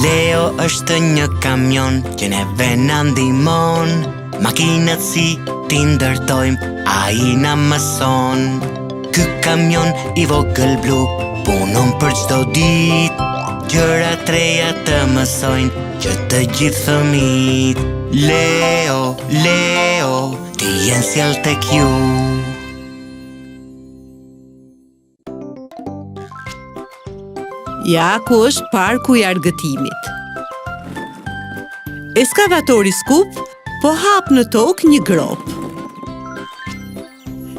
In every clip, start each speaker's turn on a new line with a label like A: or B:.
A: Leo është një kamion që neve na ndihmon. Makinat si ti ndërtojmë, ai na mëson. Ky kamion I vogël blu punon për çdo ditë. Gjëra treja të mësojnë që të gjithë fëmijët. Leo, Leo, ti jen sjell tek ju.
B: Ja ku është parku I argëtimit. Eskavatori Skup po hap në tokë një grop.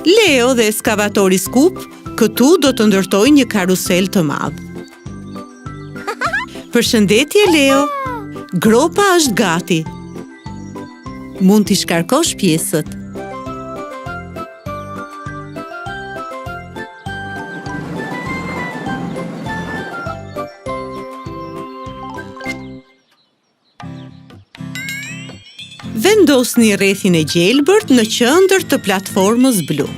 B: Leo dhe eskavatori Skup këtu do të ndërtojnë një karusel të madh. Përshëndetje Leo, gropa është gati. Mund t'i shkarkosh pjesët. Vendosni rrethin e gjelbërt në qendër të platformës blu.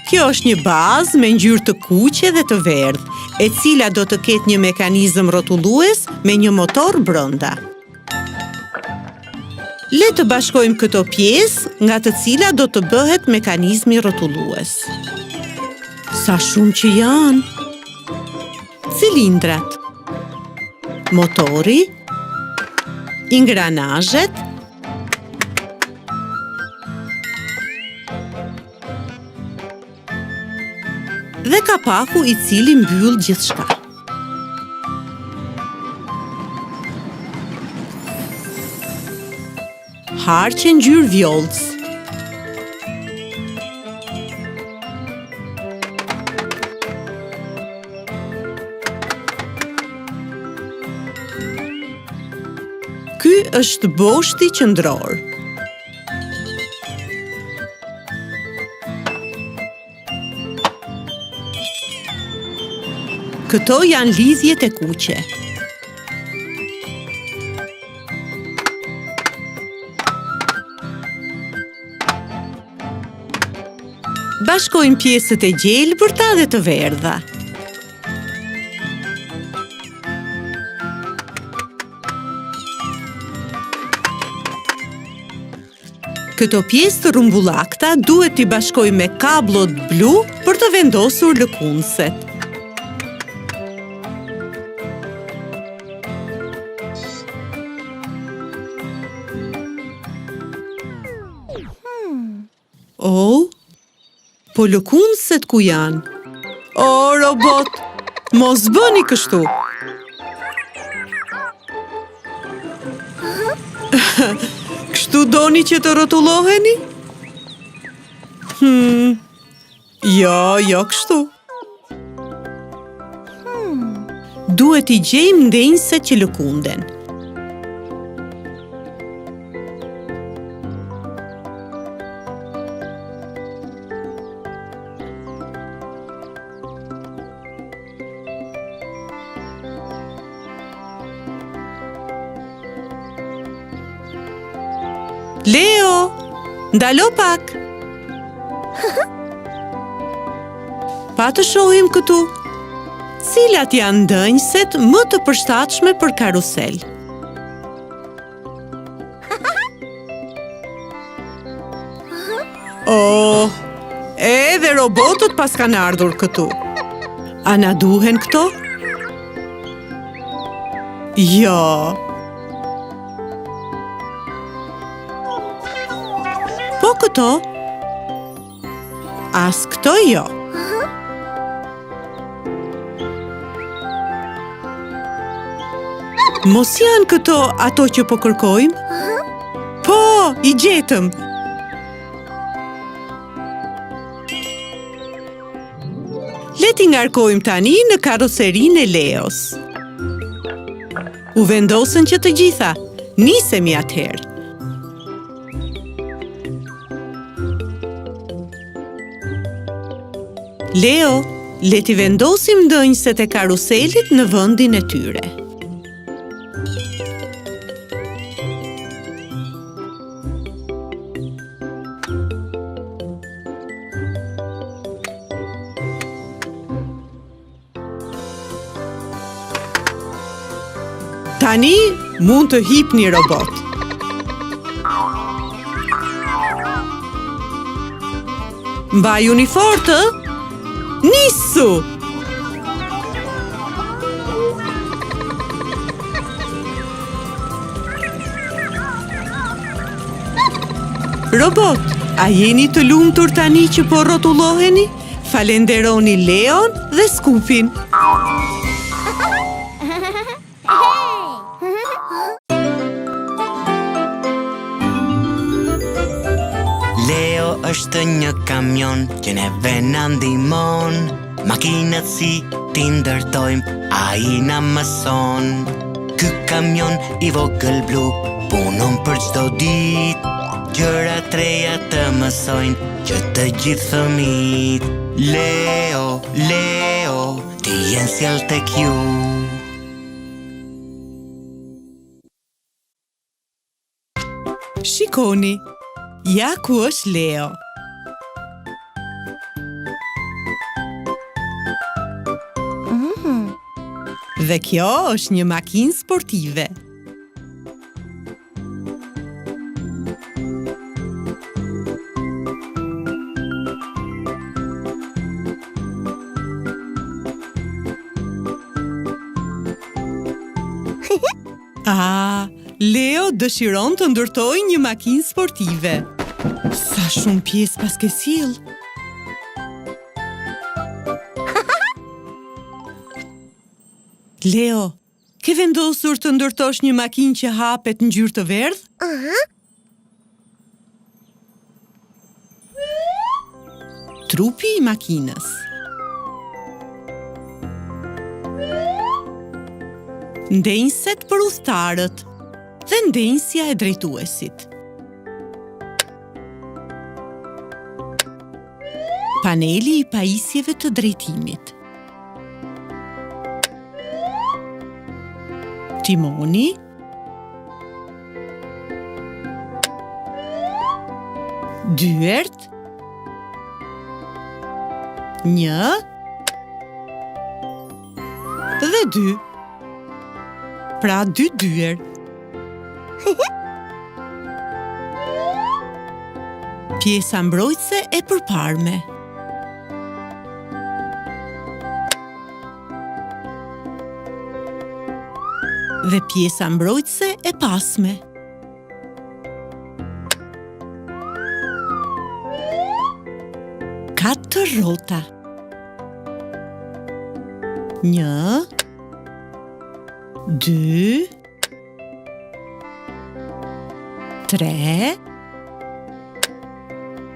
B: Kjo është një bazë me ngjyrë të kuqe dhe të verdhë, e cila do të ketë një mekanizëm rrotullues me një motor brenda. Le të bashkojmë këto pjesë, nga të cilat do të bëhet mekanizmi rrotullues. Sa shumë që janë! Cilindrat, motori, ingranazhet, dhe kapaku I cili mbyll gjithçka. Harqe ngjyrë vjollc. Ky është boshti qendror. Këto janë lidhjet e kuqe. Bashkojmë pjesët e gjelbërta dhe të verdha. Këto pjesë të rrumbullakta duhet t'i bashkojmë me kablot blu për të vendosur lëkundëset. Po lëkundëset ku janë? O, robot, mos bëni kështu! Kështu doni që të rrotulloheni? Jo kështu. Duhet I gjejmë ndenjëset që lëkunden. Leo, ndalo pak. Pa të shohim këtu. Cilat janë ndënjëset më të përshtatshme për karusel? Edhe robotët pas kanë ardhur këtu. A na duhen këto? Jo. Po këto? As këto jo. Mos janë këto ato që po kërkojmë? Po, I gjetëm. Le t'i ngarkojmë tani në karoserinë e Leos. U vendosën që të gjitha. Nisemi atëherë. Leo, le t'i vendosim ndënjëset e karuselit në vendin e tyre. Tani mund të hipni robot. Mbajuni fortë. Nisu! Robot, a jeni të lumtur tani që po rrotulloheni? Falenderoni Leon dhe Skupin.
A: Leo është një kamion që neve na ndihmon. Makinat si ti ndërtojmë, ai na mëson. Ky kamion i vogël blu punon për çdo ditë. Gjëra treja të mësojnë që të gjithë fëmijët. Leo, Leo, ti jenë sjell tek ju.
B: Shikoni, ja ku është Leo. Dhe kjo është një makinë sportive. Leo dëshiron të ndërtojë një makinë sportive. Sa shumë pjesë pas ke sill. Leo, ke vendosur të ndërtosh një makinë që hapet në ngjyrë të verdhë? Trupi i makinës. Ndenjëset për udhëtarët dhe ndenjësja e drejtuesit. Paneli i pajisjeve të drejtimit. Timoni. Dyert. Një. Dhe dy. Pra 2 dyer. Pjesa mbrojtëse e përparme. Dhe pjesa mbrojtëse e pasme. Katër rrota. 1 2 3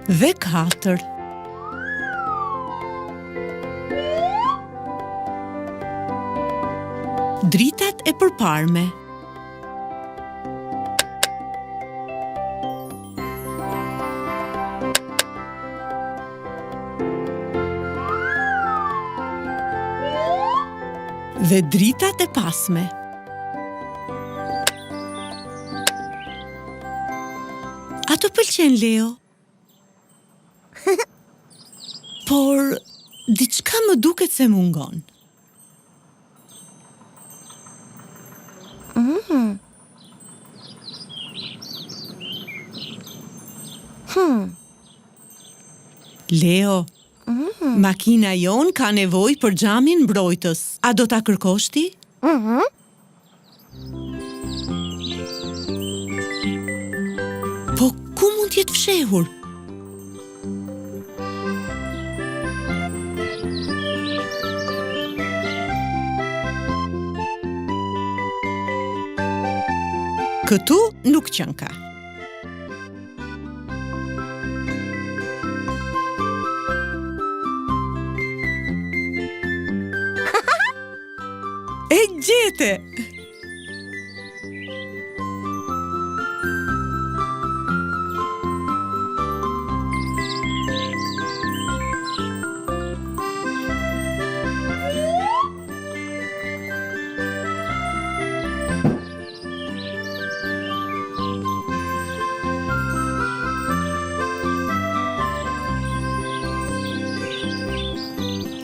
B: dhe 4. Dritat e përparme. Dhe dritat e pasme. A të pëlqen, Leo? Por, diçka më duket se mungon. Leo, makina jon ka nevojë për xhamin mbrojtës. A do ta kërkosh ti? Po ku mund t'jetë fshehur? Këtu nuk qënë ka. E gjete!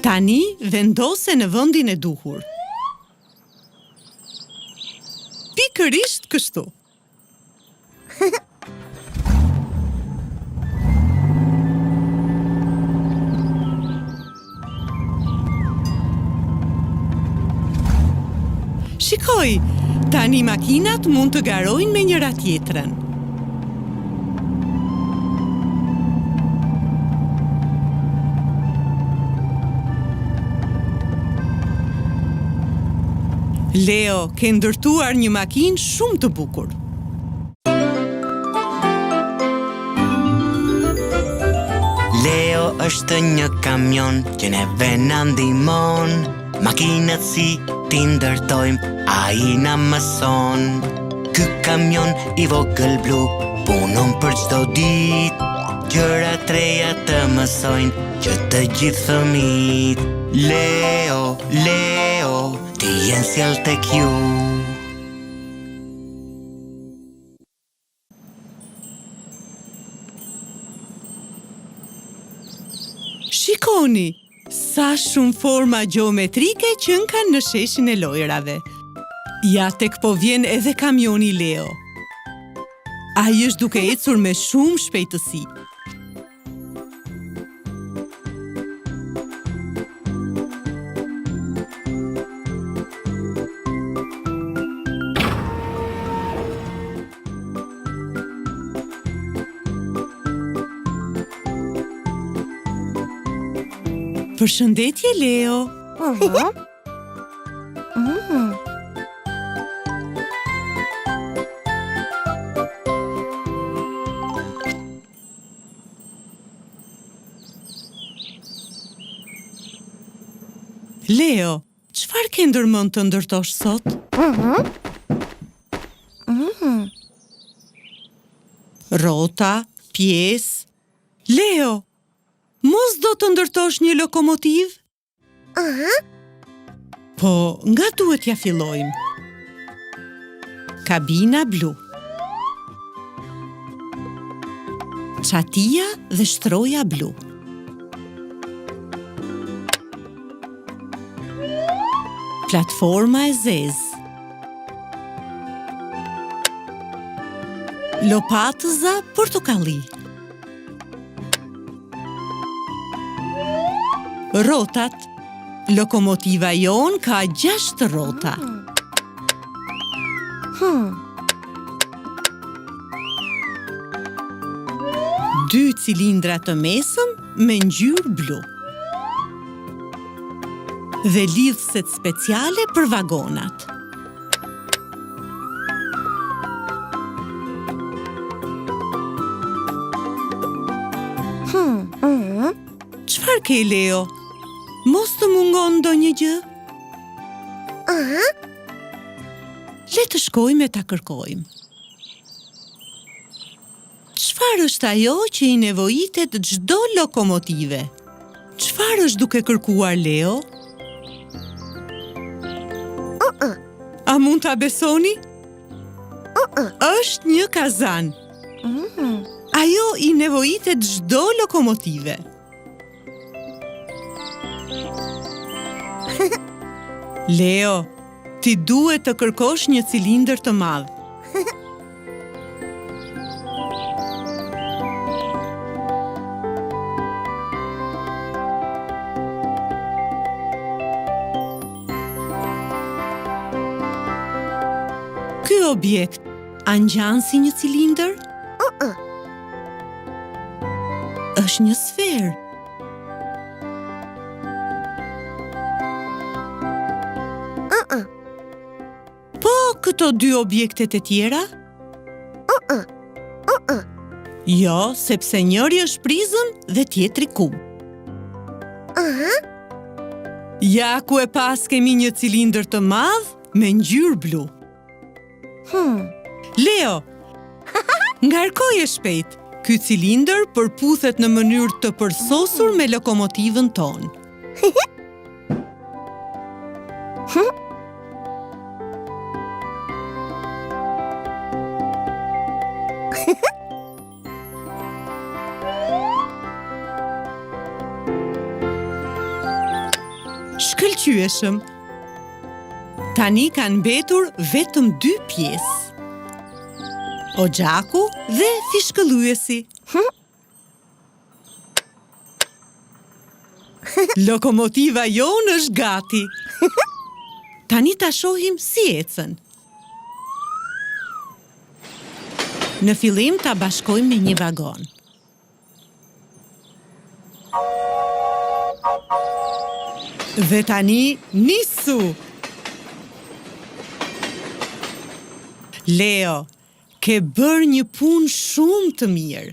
B: Tani vendose në vendin e duhur. Pikërisht kështu. Shikoj, tani makinat mund të garojnë me njëra tjetrën. Leo, ke ndërtuar një makinë shumë të bukur.
A: Leo është një kamion që neve na ndihmon. Makinat si ti ndërtojmë, ai na mëson. Ky kamion I vogël blu punon për çdo ditë. Gjëra treja të mësojnë që të gjithë fëmijët. Leo, Leo, ti jen sjell tek ju.
B: Shikoni, sa shumë forma gjeometrike që kanë në sheshin e lojrave. Ja tek po vjen edhe kamioni Leo. Ai është duke ecur me shumë shpejtësi. Përshëndetje, Leo. Leo, çfarë ke ndërmend të ndërtosh sot? Rrota, pjesë. Leo, mos do të ndërtosh një lokomotiv? Po, nga duhet ja fillojmë? Kabina blu. Çatia dhe shtroja blu. Platforma e zezë. Lopatëza portokalli. Rrotat. Lokomotiva jon ka 6 rrota. Dy cilindra të mesëm me ngjyrë blu. Dhe lidhëset speciale për vagonat. Çfarë ke, Leo? Mos të mungon ndonjë gjë? Le të shkojmë e ta kërkojmë. Çfarë është ajo që I nevojitet çdo lokomotive? Çfarë është duke kërkuar Leo? A mund ta besoni? Është një kazan. Ajo I nevojitet çdo lokomotive. Leo, ti duhet të kërkosh një cilindër të madh. Ky objekt a ngjan si një cilindër? Është një sferë. Po, këto dy objektet e tjera? Jo, sepse njëri është prizëm dhe tjetri kub. Ja ku e pas kemi një cilindër të madh me ngjyrë blu. Leo, ngarkoje shpejt. Ky cilindër përputhet në mënyrë të përsosur me lokomotivën tonë. Shkëlqyeshëm. Tani kanë mbetur vetëm 2 pjesë. Oxhaku dhe fishkëlluesi. Lokomotiva jonë është gati. Tani ta shohim si ecën. Në fillim ta bashkojmë me një vagon. Dhe tani nisu. Leo, ke bërë një punë shumë të mirë.